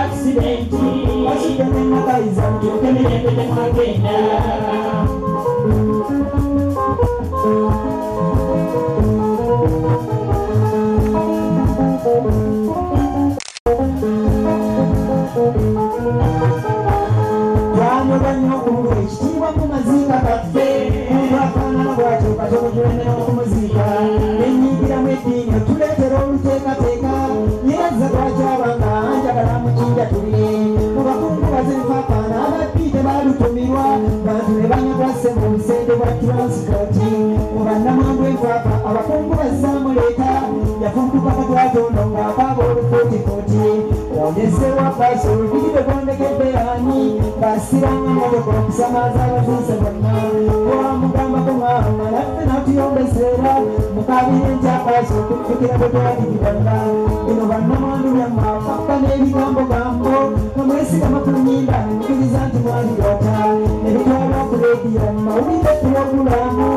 Accident. ne okumuziika nennyingiramu eddiini otuleetera oluteekateeka yeebaza twakyabanga njagala mukinja tulire mu bakungu bazenfaakaana ababbi tebalutumirwa bantu ne banyagwase mu busende bwa transpoti mu bannamwandu enfaaka abakungu bazaamuleeta yafuntuka katwatondo ng'akaaba olufuutifuuti ondesewa basi olubiri lwe gwondegedde ani basiranga motoka okusamaza abatuuse bonna wamugambako ng'ama naffe natuyombeseera mukabire nkyakasi okutukira bwe twaliriranga bino bannamwandu byammwe afakka n'ebigambo gambo nga mwesigama ku nnyimba nkiriza nti mwalirota ne bitwalwa ku leediyo mu mawulire pulogulaamu